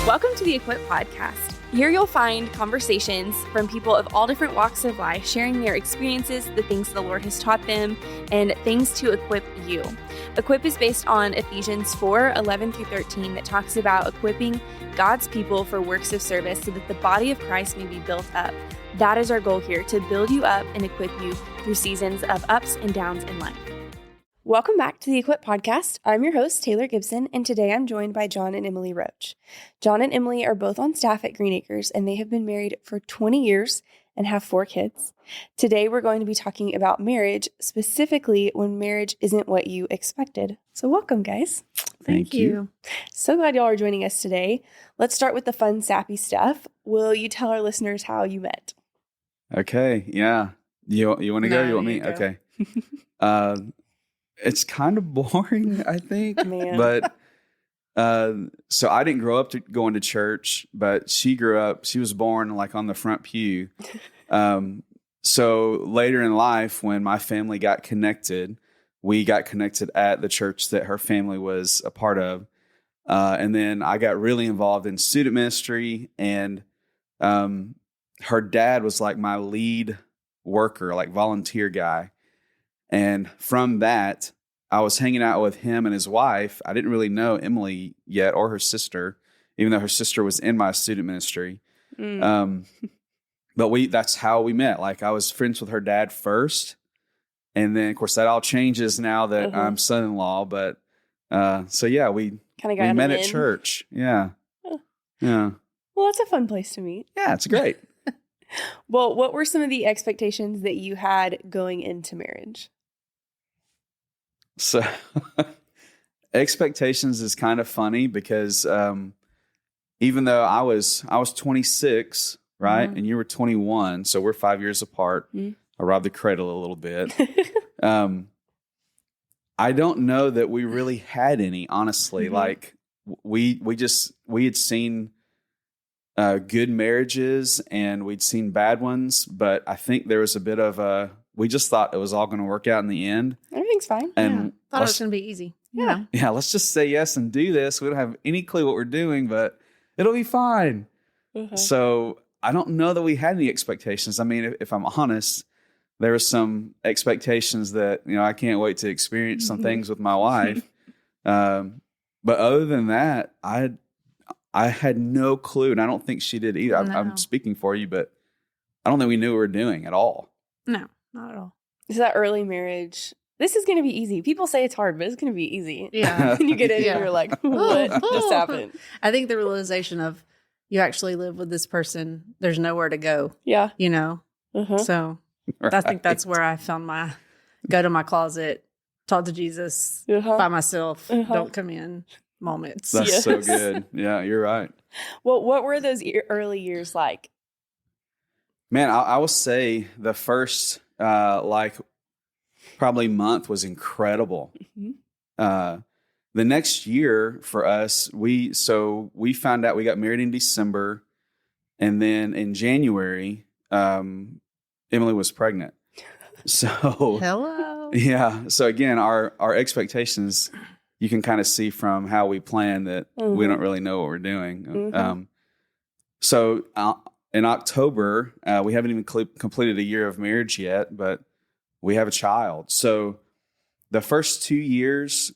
Welcome to the Equip Podcast. Here you'll find conversations from people of all different walks of life, sharing their experiences, the things the Lord has taught them, and things to equip you. Equip is based on Ephesians 4:11-13 that talks about equipping God's people for works of service so that the body of Christ may be built up. That is our goal here, to build you up and equip you through seasons of ups and downs in life. Welcome back to the Equip Podcast. I'm your host, Taylor Gibson, and today I'm joined by John and Emily Roach. John and Emily are both on staff at Green Acres, and they have been married for 20 years and have 4 kids. Today, we're going to be talking about marriage, specifically when marriage isn't what you expected. So welcome, guys. Thank you. So glad y'all are joining us today. Let's start with the fun, sappy stuff. Will you tell our listeners how you met? Okay. Yeah. You want to go? You want me? Go. Okay. It's kind of boring, I think. Man. But so I didn't grow up going to church, but she was born like on the front pew. So later in life, when my family got connected, we got connected at the church that her family was a part of. And then I got really involved in student ministry, and her dad was like my lead worker, like volunteer guy. And from that, I was hanging out with him and his wife. I didn't really know Emily yet or her sister, even though her sister was in my student ministry. But that's how we met. Like, I was friends with her dad first. And then, of course, that all changes now that I'm son-in-law. But so, yeah, we met at church. Yeah. Yeah. Well, that's a fun place to meet. Yeah, it's great. Well, what were some of the expectations that you had going into marriage? So expectations is kind of funny because even though I was 26, right? Mm-hmm. And you were 21, so we're 5 years apart. Mm-hmm. I robbed the cradle a little bit. I don't know that we really had any, honestly. Mm-hmm. Like we had seen good marriages and we'd seen bad ones, but I think there was a bit of we just thought it was all going to work out in the end. Everything's fine. And thought it was going to be easy. Yeah. Yeah, let's just say yes and do this. We don't have any clue what we're doing, but it'll be fine. So I don't know that we had any expectations. I mean, if I'm honest, there were some expectations that, I can't wait to experience some things with my wife. But other than that, I had no clue, and I don't think she did either. No. I'm speaking for you, but I don't think we knew what we were doing at all. No, not at all. So that early marriage, this is going to be easy. People say it's hard, but it's going to be easy. Yeah. And you get in Yeah. and you're like, what just happened? I think the realization of you actually live with this person, there's nowhere to go, Yeah. So I think that's where I found go to my closet, talk to Jesus by myself, don't come in moments. That's so good. Yeah, you're right. Well, what were those early years like? Man, I will say the first probably month was incredible. The next year for us, we found out we got married in December, and then in January, Emily was pregnant. So Hello. yeah. So again, our expectations, you can kind of see from how we plan that we don't really know what we're doing. So in October, we haven't even completed a year of marriage yet, but we have a child. So the first 2 years,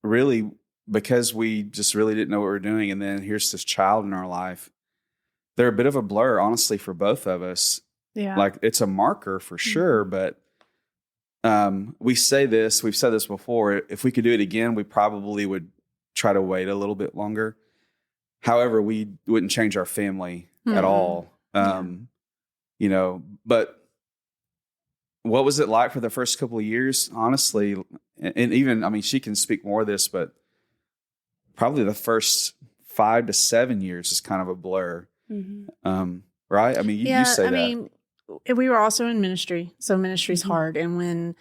really, because we just really didn't know what we were doing, and then here's this child in our life, they're a bit of a blur, honestly, for both of us. Yeah. Like, it's a marker for sure, but we've said this before, if we could do it again, we probably would try to wait a little bit longer. However, we wouldn't change our family at all. But what was it like for the first couple of years? Honestly, and even, she can speak more of this, but probably the first 5 to 7 years is kind of a blur. Right? You say that. We were also in ministry, so ministry's hard. And when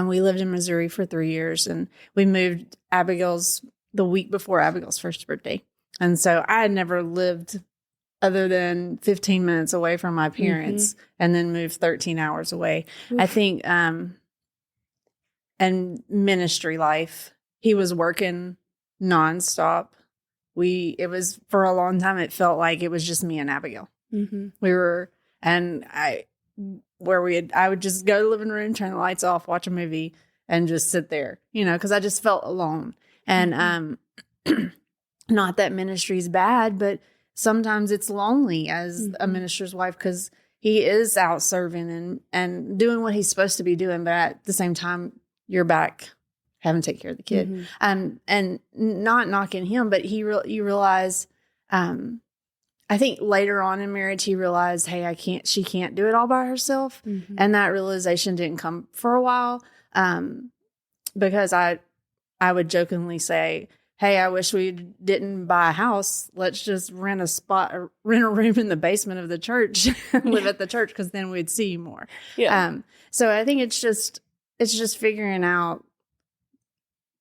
we lived in Missouri for 3 years, and we moved the week before Abigail's first birthday. And so I had never lived other than 15 minutes away from my parents and then moved 13 hours away. Oof. I think, and ministry life, he was working nonstop it was for a long time, it felt like it was just me and Abigail. Mm-hmm. I would just go to the living room, turn the lights off, watch a movie, and just sit there, because I just felt alone. And not that ministry is bad, but sometimes it's lonely as a minister's wife, because he is out serving and doing what he's supposed to be doing, but at the same time, you're back having to take care of the kid. And not knocking him, but you realize, I think later on in marriage, he realized, hey, she can't do it all by herself. Mm-hmm. And that realization didn't come for a while. Because I would jokingly say, hey, I wish we didn't buy a house. Let's just rent a room in the basement of the church and live at the church, because then we'd see you more. Yeah. So I think it's just figuring out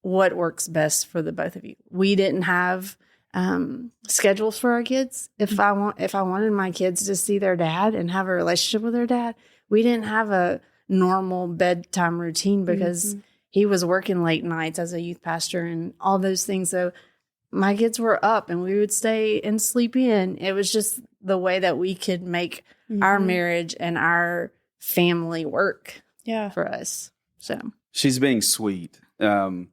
what works best for the both of you. We didn't have schedules for our kids. If I wanted my kids to see their dad and have a relationship with their dad, we didn't have a normal bedtime routine, because he was working late nights as a youth pastor and all those things. So my kids were up and we would stay and sleep in. It was just the way that we could make our marriage and our family work for us. So she's being sweet. The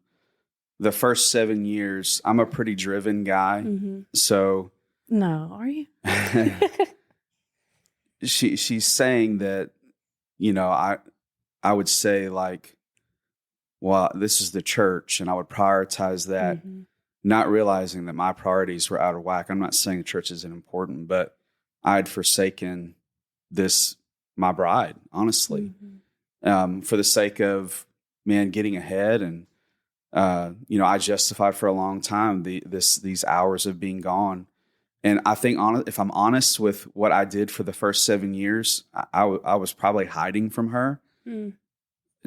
first 7 years, I'm a pretty driven guy. So no, are you? she's saying that, I would say, like, well, this is the church, and I would prioritize that, not realizing that my priorities were out of whack. I'm not saying the church isn't important, but I'd forsaken my bride, honestly, for the sake of, getting ahead. And, I justified for a long time these hours of being gone. And I think, if I'm honest with what I did for the first 7 years, I was probably hiding from her.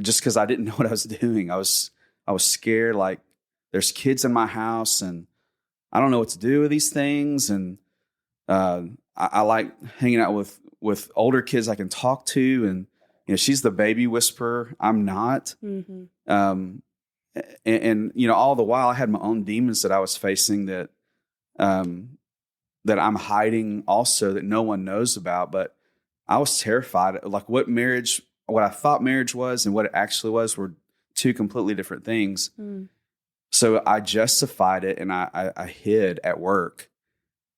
Just because I didn't know what I was doing. I was scared, like, there's kids in my house and I don't know what to do with these things. And I like hanging out with older kids I can talk to. And, she's the baby whisperer. I'm not. And all the while I had my own demons that I was facing that I'm hiding also, that no one knows about. But I was terrified. Like, what I thought marriage was and what it actually was were two completely different things. So I justified it, and I hid at work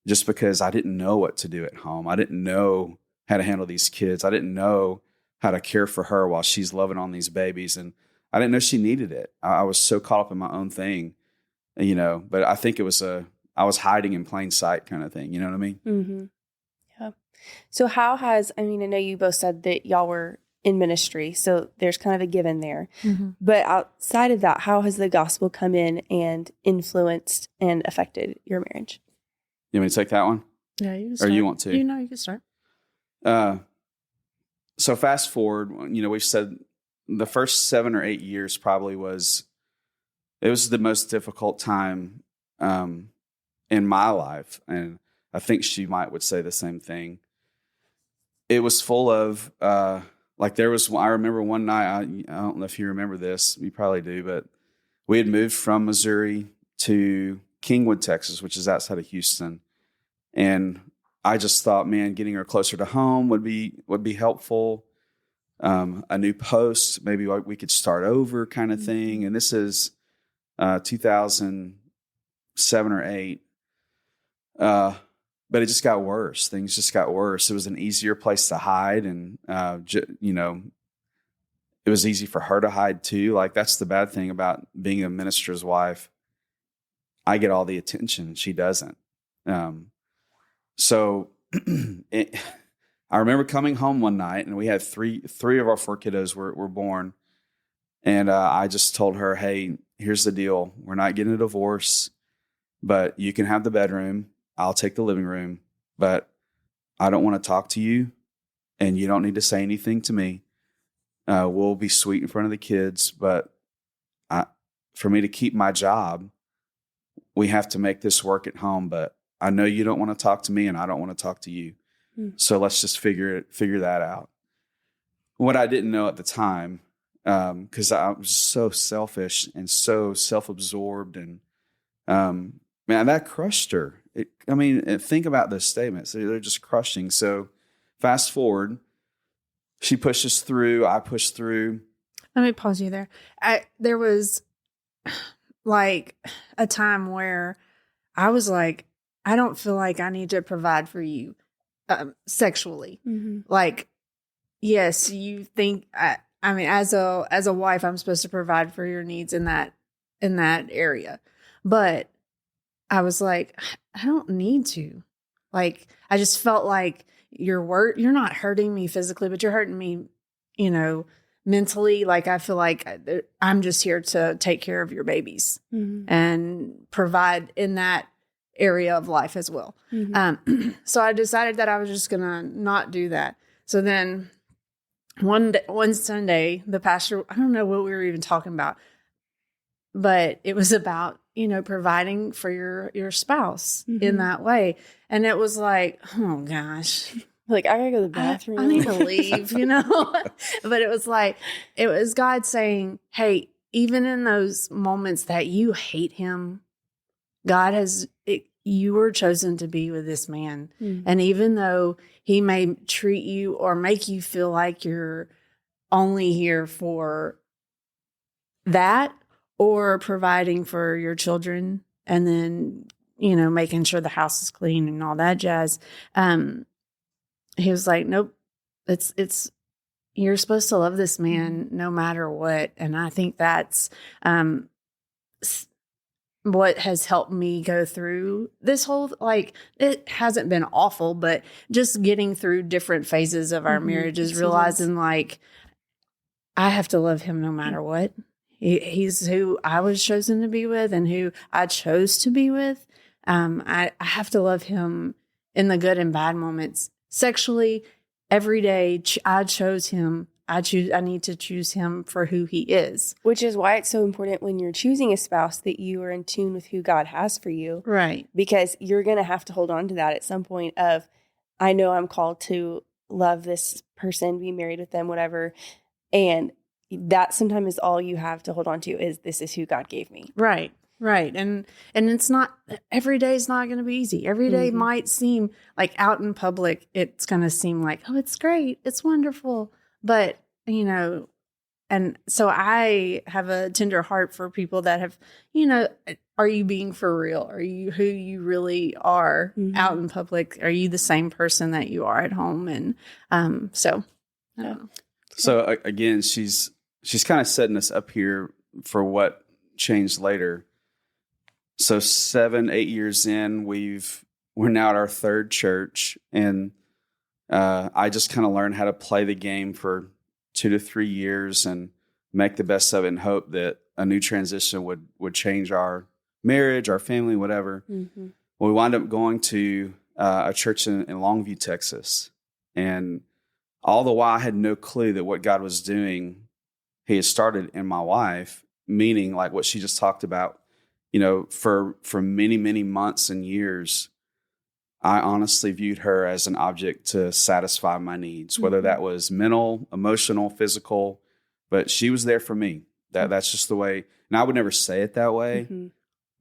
just because I didn't know what to do at home. I didn't know how to handle these kids. I didn't know how to care for her while she's loving on these babies. And I didn't know she needed it. I was so caught up in my own thing, but I think I was hiding in plain sight kind of thing. You know what I mean? Yeah. So I know you both said that y'all were in ministry, so there's kind of a given there. But outside of that, how has the gospel come in and influenced and affected your marriage? You want me to take that one? Yeah, you can start. Or you want to? You can start. So fast forward, we've said the first 7 or 8 years probably was the most difficult time in my life. And I think she would say the same thing. It was full of, I remember one night, I don't know if you remember this, you probably do, but we had moved from Missouri to Kingwood, Texas, which is outside of Houston. And I just thought, getting her closer to home would be helpful. A new post, maybe we could start over kind of thing. And this is 2007 or 8. But it just got worse. Things just got worse. It was an easier place to hide. And, it was easy for her to hide too. Like, that's the bad thing about being a minister's wife. I get all the attention. She doesn't. So I remember coming home one night, and we had three of our 4 kiddos were born. And I just told her, hey, here's the deal. We're not getting a divorce, but you can have the bedroom. I'll take the living room, but I don't want to talk to you, and you don't need to say anything to me. We'll be sweet in front of the kids, but for me to keep my job, we have to make this work at home. But I know you don't want to talk to me, and I don't want to talk to you. So let's just figure that out. What I didn't know at the time, because I was so selfish and so self-absorbed, and man, that crushed her. Think about those statements. They're just crushing. So fast forward, she pushes through. I push through. Let me pause you there. There was like a time where I was like, I don't feel like I need to provide for you sexually. Mm-hmm. Like, yes, you think, as a wife, I'm supposed to provide for your needs in that area. But I was like, I don't need to. Like, I just felt like you're not hurting me physically, but you're hurting me, mentally. Like, I feel like I'm just here to take care of your babies and provide in that area of life as well. Mm-hmm. So I decided that I was just going to not do that. So then one Sunday, the pastor, I don't know what we were even talking about, but it was about, providing for your spouse in that way. And it was like, oh gosh, like, I gotta go to the bathroom. I need to leave, But it was God saying, hey, even in those moments that you hate him, you were chosen to be with this man. Mm-hmm. And even though he may treat you or make you feel like you're only here for that, or providing for your children, and then, making sure the house is clean and all that jazz. He was like, nope, it's, you're supposed to love this man no matter what. And I think that's, what has helped me go through this whole, it hasn't been awful, but just getting through different phases of our marriages, realizing like, I have to love him no matter what. He's who I was chosen to be with and who I chose to be with. I have to love him in the good and bad moments. Sexually, every day, I chose him. I need to choose him for who he is. Which is why it's so important when you're choosing a spouse that you are in tune with who God has for you. Right. Because you're going to have to hold on to that at some point of, I know I'm called to love this person, be married with them, whatever. And that sometimes is all you have to hold on to is, this is who God gave me. Right. Right. And it's not, every day is not going to be easy. Every day might seem like out in public, it's going to seem like, oh, it's great. It's wonderful. But, and so I have a tender heart for people that have, are you being for real? Are you who you really are out in public? Are you the same person that you are at home? And so, I don't know. So again, she's kind of setting us up here for what changed later. So 7-8 years in, we're now at our third church, and I just kind of learned how to play the game for 2 to 3 years and make the best of it and hope that a new transition would change our marriage, our family, whatever. Mm-hmm. Well, we wound up going to a church in Longview, Texas, and all the while I had no clue that what God was doing, he had started in my wife, meaning like what she just talked about, for many, many months and years, I honestly viewed her as an object to satisfy my needs, whether that was mental, emotional, physical, but she was there for me. That's just the way, and I would never say it that way,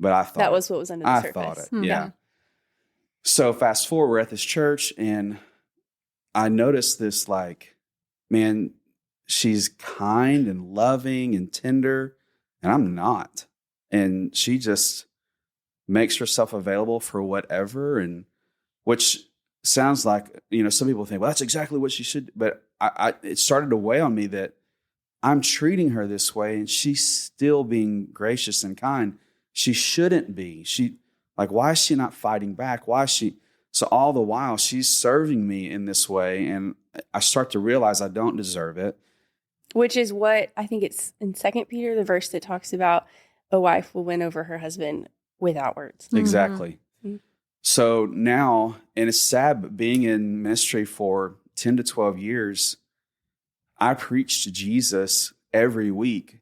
but I thought that was what was under the surface. I thought it, yeah. So fast forward, we're at this church, and I noticed this, like, man, she's kind and loving and tender, and I'm not. And she just makes herself available for whatever, and which sounds like, some people think, well, that's exactly what she should, but it started to weigh on me that I'm treating her this way and she's still being gracious and kind. She shouldn't be. Why is she not fighting back? Why is she? So all the while she's serving me in this way, and I start to realize I don't deserve it. Which is what I think it's in 2 Peter, the verse that talks about a wife will win over her husband without words. Exactly. Mm-hmm. So now, and it's sad, but being in ministry for 10 to 12 years, I preached Jesus every week,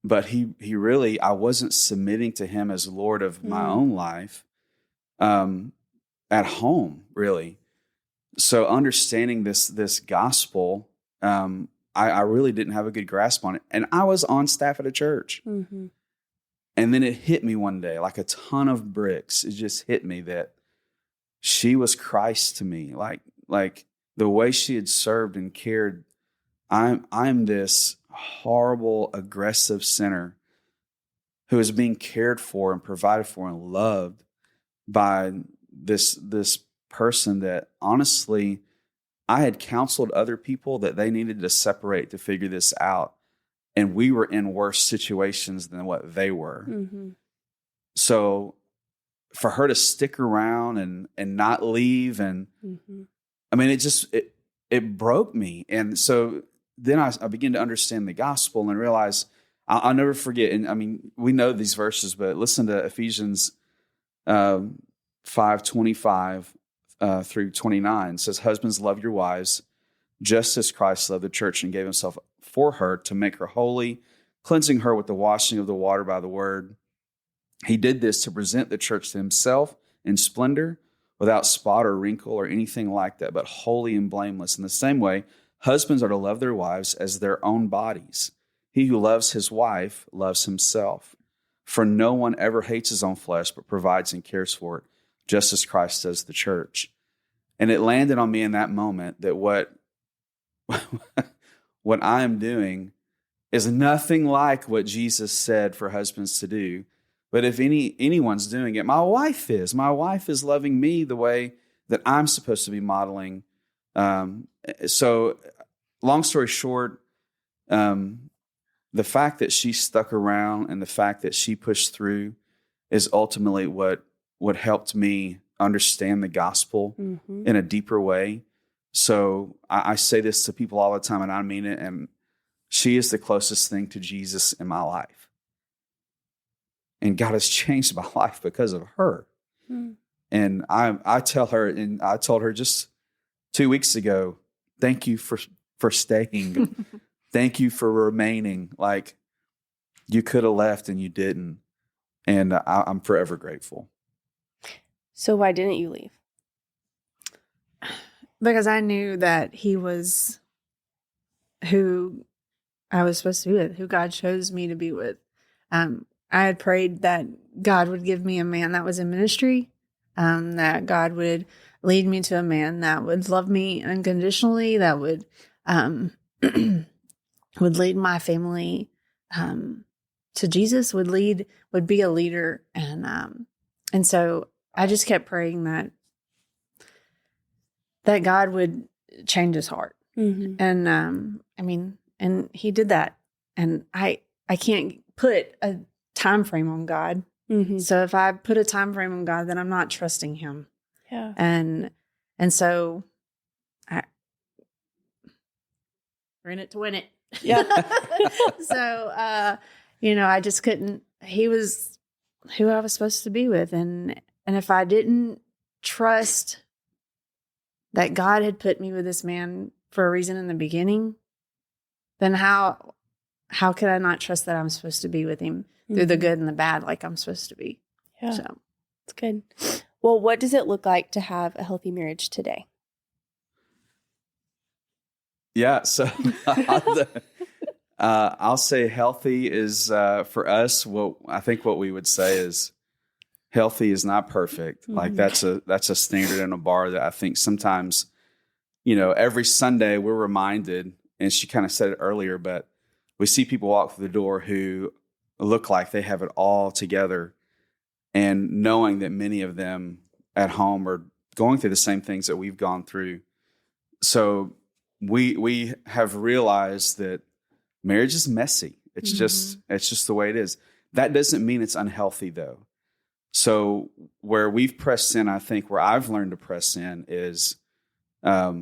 but I wasn't submitting to him as Lord of my own life at home, really. So understanding this gospel, I really didn't have a good grasp on it. And I was on staff at a church. Mm-hmm. And then it hit me one day, like a ton of bricks. It just hit me that she was Christ to me. Like the way she had served and cared. I'm this horrible, aggressive sinner who is being cared for and provided for and loved by this person that honestly, I had counseled other people that they needed to separate to figure this out. And we were in worse situations than what they were. Mm-hmm. So for her to stick around and not leave, and I mean, it broke me. And so then I began to understand the gospel and realize I'll never forget. And I mean, we know these verses, but listen to Ephesians 5:25 through 29. It says, husbands, love your wives, just as Christ loved the church and gave himself for her to make her holy, cleansing her with the washing of the water by the word. He did this to present the church to himself in splendor, without spot or wrinkle or anything like that, but holy and blameless. In the same way, husbands are to love their wives as their own bodies. He who loves his wife loves himself. For no one ever hates his own flesh, but provides and cares for it, just as Christ does the church. And it landed on me in that moment that what I am doing is nothing like what Jesus said for husbands to do. But if anyone's doing it, my wife is. My wife is loving me the way that I'm supposed to be modeling. So long story short, the fact that she stuck around and the fact that she pushed through is ultimately what helped me understand the gospel in a deeper way. So I say this to people all the time, and I mean it, and she is the closest thing to Jesus in my life. And God has changed my life because of her. And I tell her, and I told her just 2 weeks ago, thank you for staying. Thank you for remaining. Like, you could have left and you didn't. And I'm forever grateful. So why didn't you leave? Because I knew that he was who I was supposed to be with, who God chose me to be with. I had prayed that God would give me a man that was in ministry, that God would lead me to a man that would love me unconditionally, that would would lead my family to Jesus, would be a leader, and so I just kept praying that God would change his heart, and I mean, and he did that, and I can't put a time frame on God. So if I put a time frame on God, then I'm not trusting him. Yeah. And so we're in it to win it. Yeah. So, I just couldn't, he was who I was supposed to be with. And if I didn't trust that God had put me with this man for a reason in the beginning, then how could I not trust that I'm supposed to be with him through the good and the bad, like I'm supposed to be? Yeah. So it's good. Well, what does it look like to have a healthy marriage today? Yeah. So I'll say healthy is, for us, what we would say is healthy is not perfect. Like that's a standard and a bar that I think sometimes, every Sunday we're reminded, and she kind of said it earlier, but we see people walk through the door who look like they have it all together, and knowing that many of them at home are going through the same things that we've gone through. So we have realized that marriage is messy. It's just the way it is. That doesn't mean it's unhealthy, though. So where we've pressed in, I think where I've learned to press in is I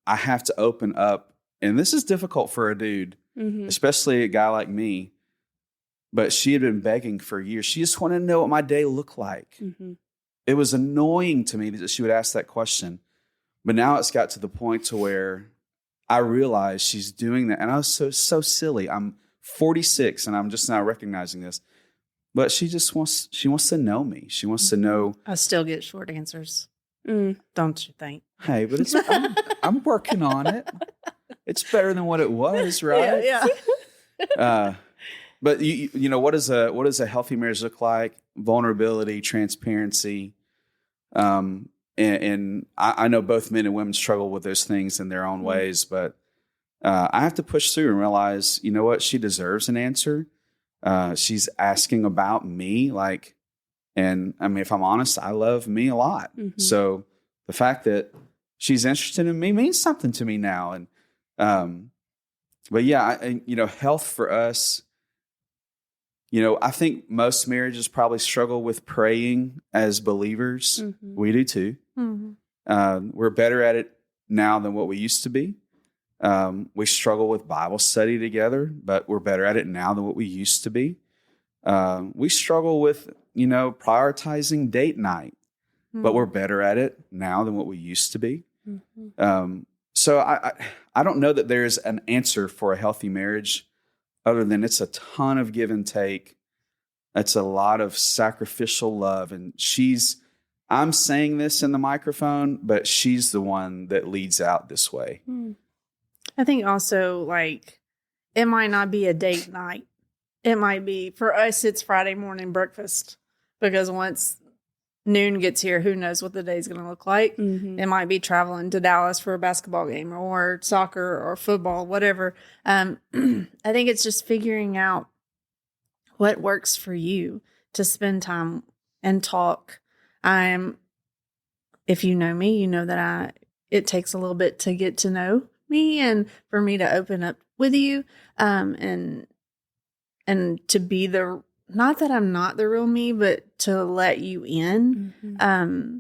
have to open up, and this is difficult for a dude, especially a guy like me. But she had been begging for years. She just wanted to know what my day looked like. It was annoying to me that she would ask that question. But now it's got to the point to where I realize she's doing that. And I was so silly. I'm 46 and I'm just now recognizing this. But she wants to know me. She wants to know. I still get short answers. Don't you think? Hey, but I'm working on it. It's better than what it was, right? Yeah. But you know, what does a healthy marriage look like? Vulnerability, transparency. And I know both men and women struggle with those things in their own ways, but I have to push through and realize, you know what, she deserves an answer. She's asking about me, and I mean, if I'm honest, I love me a lot. Mm-hmm. So the fact that she's interested in me means something to me now. And, but yeah, health for us, I think most marriages probably struggle with praying as believers. Mm-hmm. We do too. Mm-hmm. We're better at it now than what we used to be. We struggle with Bible study together, but we're better at it now than what we used to be. We struggle with, prioritizing date night, but we're better at it now than what we used to be. Mm-hmm. So I don't know that there's an answer for a healthy marriage other than it's a ton of give and take. It's a lot of sacrificial love. And I'm saying this in the microphone, but she's the one that leads out this way. I think also, it might not be a date night. It might be, for us, it's Friday morning breakfast. Because once noon gets here, who knows what the day's going to look like. Mm-hmm. It might be traveling to Dallas for a basketball game or soccer or football, whatever. I think it's just figuring out what works for you to spend time and talk. If you know me, you know that it takes a little bit to get to know me and for me to open up with you, and to be not that I'm not the real me, but to let you in. Mm-hmm.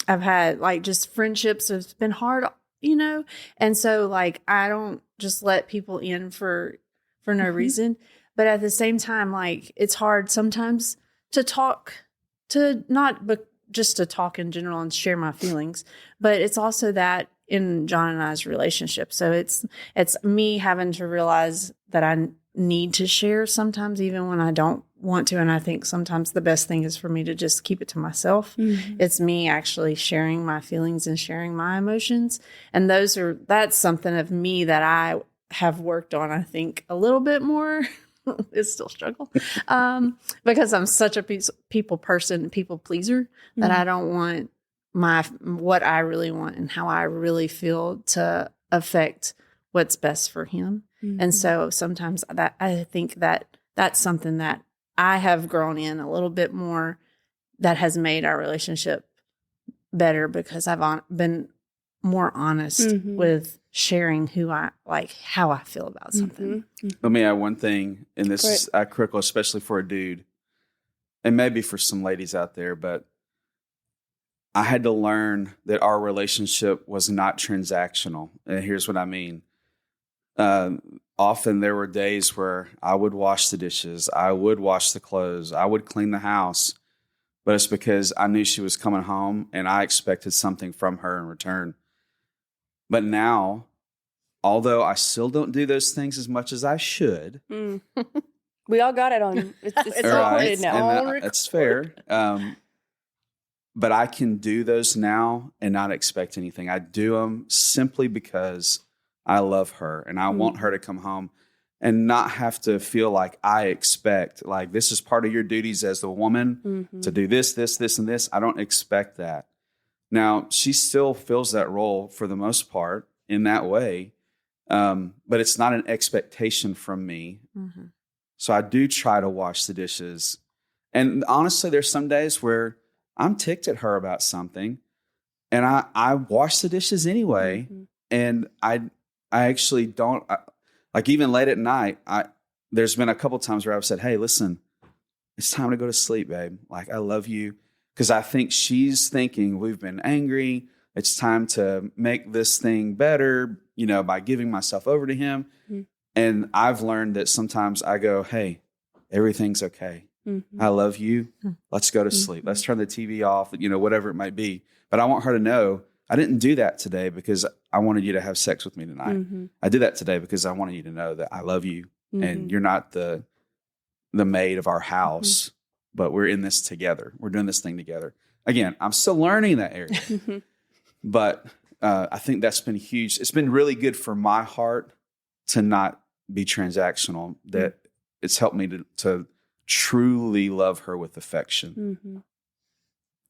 I've had just friendships have been hard, and so I don't just let people in for no mm-hmm. reason. But at the same time, it's hard sometimes to talk, but just to talk in general and share my feelings. But it's also that in John and I's relationship. So it's me having to realize that I need to share sometimes, even when I don't want to. And I think sometimes the best thing is for me to just keep it to myself. Mm-hmm. It's me actually sharing my feelings and sharing my emotions. And that's something of me that I have worked on, I think, a little bit more. It's still a struggle. Because I'm such a people person, people pleaser, mm-hmm. that I don't want what I really want and how I really feel to affect what's best for him. Mm-hmm. And so sometimes I think that's something that I have grown in a little bit more that has made our relationship better because I've been more honest mm-hmm. with sharing how I feel about something. Mm-hmm. Let me add one thing, and this is critical, especially for a dude, and maybe for some ladies out there, but I had to learn that our relationship was not transactional. And here's what I mean. Often there were days where I would wash the dishes, I would wash the clothes, I would clean the house, but it's because I knew she was coming home and I expected something from her in return. But now, although I still don't do those things as much as I should. We all got it on. It's recorded now. That's fair. But I can do those now and not expect anything. I do them simply because I love her and I want her to come home and not have to feel like I expect, this is part of your duties as the woman mm-hmm. to do this, and this. I don't expect that. Now, she still fills that role for the most part in that way, but it's not an expectation from me. Mm-hmm. So I do try to wash the dishes. And honestly, there's some days where I'm ticked at her about something, and I wash the dishes anyway. Mm-hmm. And I actually don't, even late at night, there's been a couple times where I've said, hey, listen, it's time to go to sleep, babe. I love you. Because I think she's thinking we've been angry. It's time to make this thing better, by giving myself over to him. Mm-hmm. And I've learned that sometimes I go, hey, everything's okay. Mm-hmm. I love you. Let's go to sleep. Let's turn the TV off, whatever it might be. But I want her to know I didn't do that today because I wanted you to have sex with me tonight. Mm-hmm. I did that today because I wanted you to know that I love you mm-hmm. and you're not the maid of our house. Mm-hmm. But we're in this together. We're doing this thing together. Again, I'm still learning that area. Mm-hmm. But I think that's been huge. It's been really good for my heart to not be transactional. That it's helped me to truly love her with affection. Mm-hmm.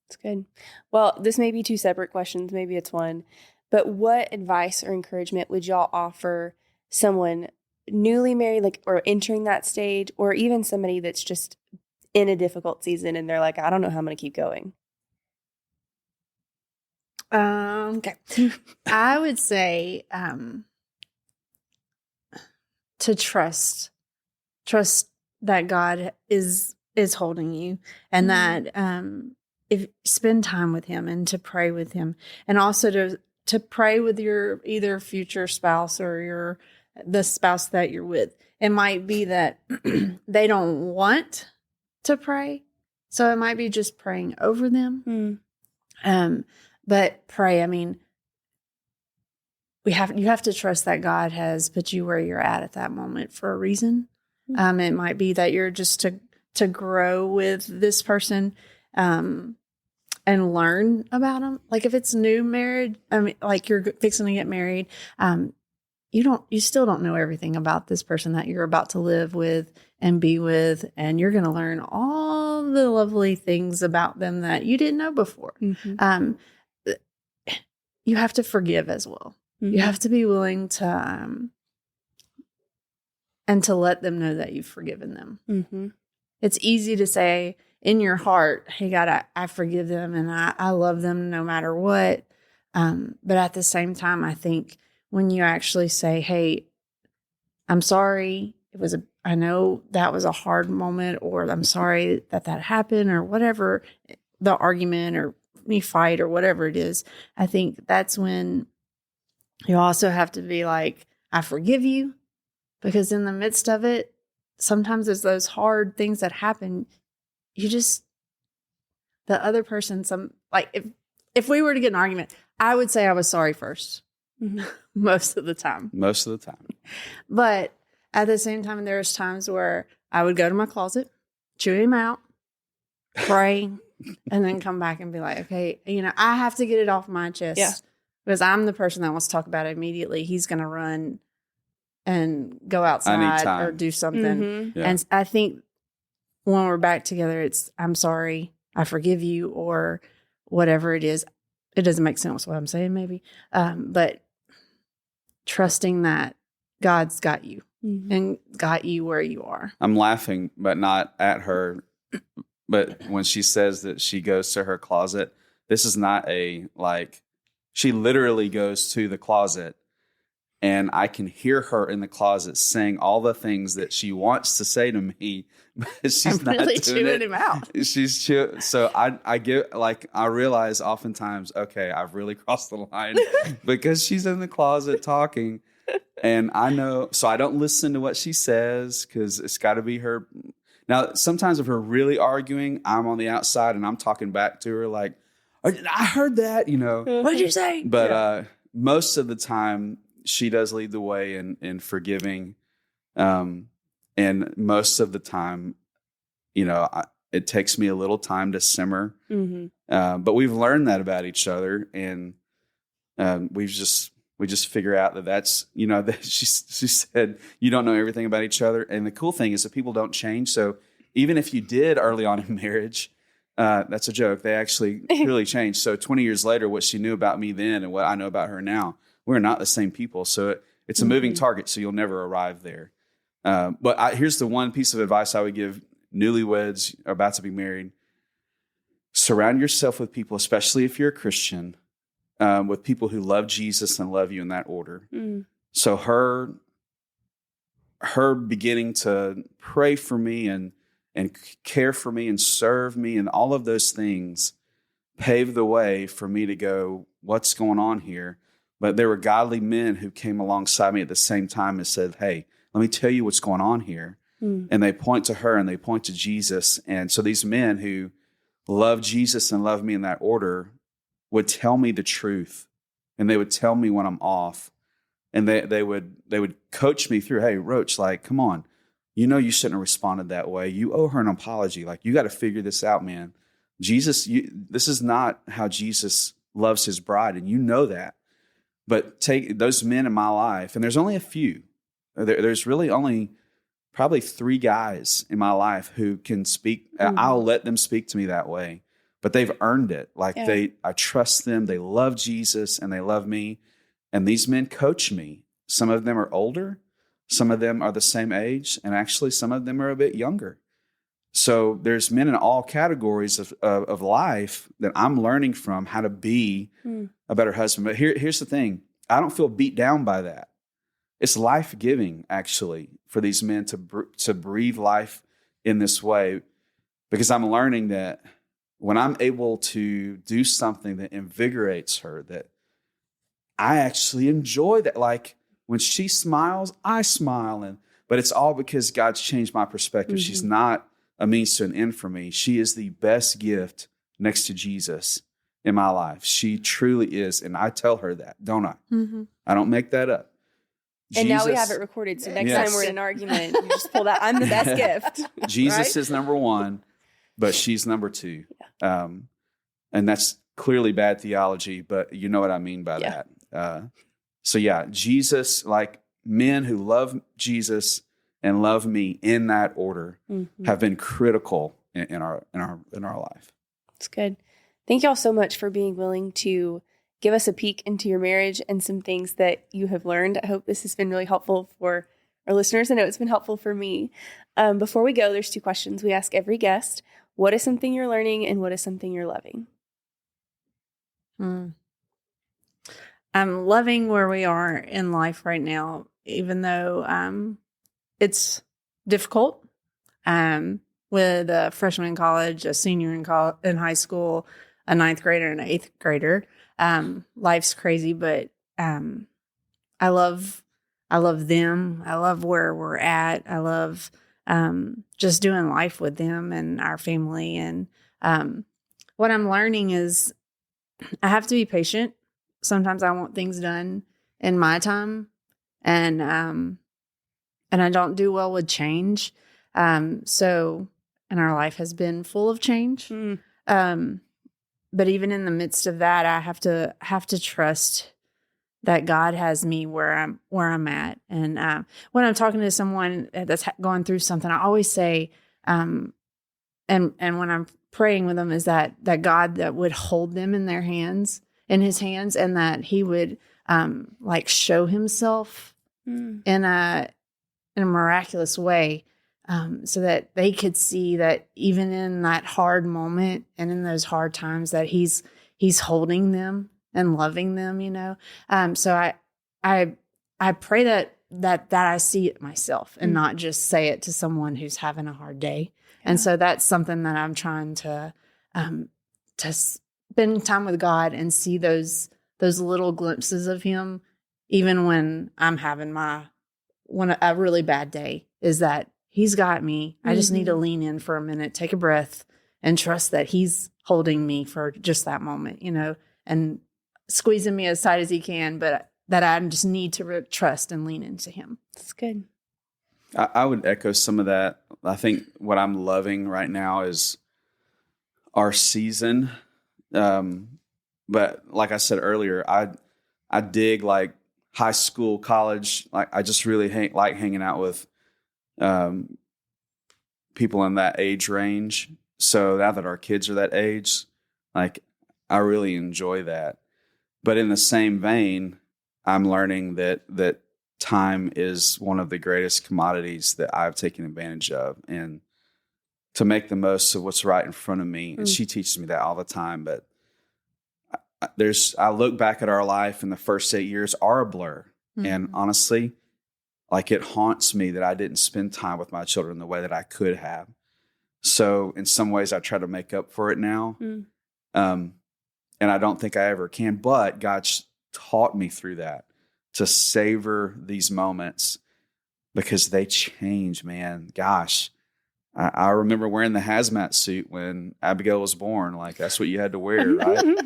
That's good. Well, this may be two separate questions. Maybe it's one. But what advice or encouragement would y'all offer someone newly married, like, or entering that stage, or even somebody that's just in a difficult season and they're like, I don't know how I'm going to keep going? Okay. I would say to trust that God is holding you, and that if spend time with him and to pray with him, and also to pray with your either future spouse or the spouse that you're with. It might be that they don't want to pray, so it might be just praying over them. But pray. I mean, you have to trust that God has put you where you're at that moment for a reason. It might be that you're just to grow with this person, and learn about them. Like if it's new marriage, I mean, like you're fixing to get married, you still don't know everything about this person that you're about to live with and be with, and you're going to learn all the lovely things about them that you didn't know before. You have to forgive as well. You have to be willing to, and to let them know that you've forgiven them. It's easy to say in your heart, hey, God, I forgive them and I love them no matter what. But at the same time, I think when you actually say, hey, I'm sorry, I know that was a hard moment, or I'm sorry that happened, or whatever the argument or me fight or whatever it is, I think that's when you also have to be like, I forgive you, because in the midst of it, sometimes there's those hard things that happen. The other person, if we were to get an argument, I would say I was sorry first, most of the time. But at the same time, there's times where I would go to my closet, chew him out, pray, and then come back and be like, okay, I have to get it off my chest, because I'm the person that wants to talk about it immediately. He's going to run and go outside or do something. And I think when we're back together, it's, I'm sorry, I forgive you, or whatever it is. It doesn't make sense what I'm saying, maybe. But trusting that God's got you and got you where you are. I'm laughing, but not at her. But when she says that she goes to her closet, this is not she literally goes to the closet, and I can hear her in the closet saying all the things that she wants to say to me, but she's not really doing chewing him out. She's so I realize oftentimes, okay, I've really crossed the line because she's in the closet talking, and I know, so I don't listen to what she says because it's got to be her. Now, sometimes if we're really arguing, I'm on the outside and I'm talking back to her like, I heard that, What'd you say? But most of the time, she does lead the way in forgiving. And most of the time, it takes me a little time to simmer. But we've learned that about each other. And we just figure out that's, that she said, you don't know everything about each other. And the cool thing is that people don't change. So even if you did early on in marriage, that's a joke. They actually really changed. So 20 years later, what she knew about me then and what I know about her now, we're not the same people. So it's a moving target. So you'll never arrive there. But here's the one piece of advice I would give newlyweds about to be married. Surround yourself with people, especially if you're a Christian, with people who love Jesus and love you in that order. So her beginning to pray for me and care for me and serve me and all of those things paved the way for me to go, what's going on here? But there were godly men who came alongside me at the same time and said, hey, let me tell you what's going on here. And they point to her and they point to Jesus. And so these men who love Jesus and love me in that order would tell me the truth, and they would tell me when I'm off, and they would coach me through, hey, Roach, come on, you shouldn't have responded that way. You owe her an apology. You got to figure this out, man. Jesus, this is not how Jesus loves his bride, and you know that. But take those men in my life, and there's only a few. There's really only probably 3 guys in my life who can speak. I'll let them speak to me that way, but they've earned it. Like I trust them. They love Jesus and they love me. And these men coach me. Some of them are older. Some of them are the same age. And actually some of them are a bit younger. So there's men in all categories of life that I'm learning from how to be a better husband. But here's the thing. I don't feel beat down by that. It's life-giving, actually, for these men to breathe life in this way, because I'm learning that when I'm able to do something that invigorates her, that I actually enjoy that. Like when she smiles, I smile, but it's all because God's changed my perspective. She's not a means to an end for me. She is the best gift next to Jesus in my life. She truly is, and I tell her that, don't I? I don't make that up. And now we have it recorded, so next time we're in an argument, you just pull that. I'm the best gift. Jesus is number 1, but she's number 2. And that's clearly bad theology, but you know what I mean by that. So Jesus, like men who love Jesus and love me in that order, have been critical in our life. That's good. Thank y'all so much for being willing to give us a peek into your marriage and some things that you have learned. I hope this has been really helpful for our listeners. I know it's been helpful for me. Before we go, there's 2 questions we ask every guest. What is something you're learning and what is something you're loving? I'm loving where we are in life right now, even though it's difficult with a freshman in college, a senior in high school, a 9th grader and an 8th grader. Life's crazy, but I love them. I love where we're at. I love just doing life with them and our family. And what I'm learning is I have to be patient. Sometimes I want things done in my time, and I don't do well with change. And our life has been full of change. But even in the midst of that, I have to trust that God has me where I'm at. And when I'm talking to someone that's going through something, I always say, and when I'm praying with them, is that God that would hold them in His hands, and that He would like show Himself in a miraculous way. So that they could see that even in that hard moment and in those hard times that he's holding them and loving them, So I pray that I see it myself and not just say it to someone who's having a hard day. Yeah. And so that's something that I'm trying to spend time with God and see those little glimpses of Him, even when I'm having a really bad day, is that He's got me. I just need to lean in for a minute, take a breath, and trust that He's holding me for just that moment, and squeezing me as tight as He can, but that I just need to trust and lean into Him. That's good. I would echo some of that. I think what I'm loving right now is our season. But like I said earlier, I dig like high school, college. Like I just really like hanging out with people in that age range. So now that our kids are that age, like I really enjoy that. But in the same vein, I'm learning that time is one of the greatest commodities that I've taken advantage of, and to make the most of what's right in front of me. And she teaches me that all the time. But I look back at our life, and the first 8 years are a blur. And honestly, like it haunts me that I didn't spend time with my children the way that I could have. So in some ways I try to make up for it now. And I don't think I ever can, but God's taught me through that to savor these moments, because they change, man. Gosh, I remember wearing the hazmat suit when Abigail was born. Like that's what you had to wear, right?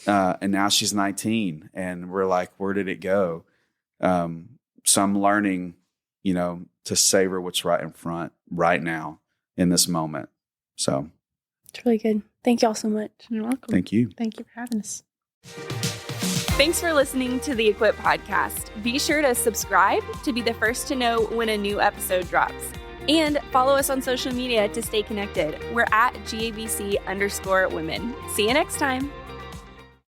And now she's 19 and we're like, where did it go? So I'm learning, to savor what's right in front right now in this moment. So it's really good. Thank y'all so much. You're welcome. Thank you. Thank you for having us. Thanks for listening to the Equip podcast. Be sure to subscribe to be the first to know when a new episode drops. And follow us on social media to stay connected. We're at GABC_women. See you next time.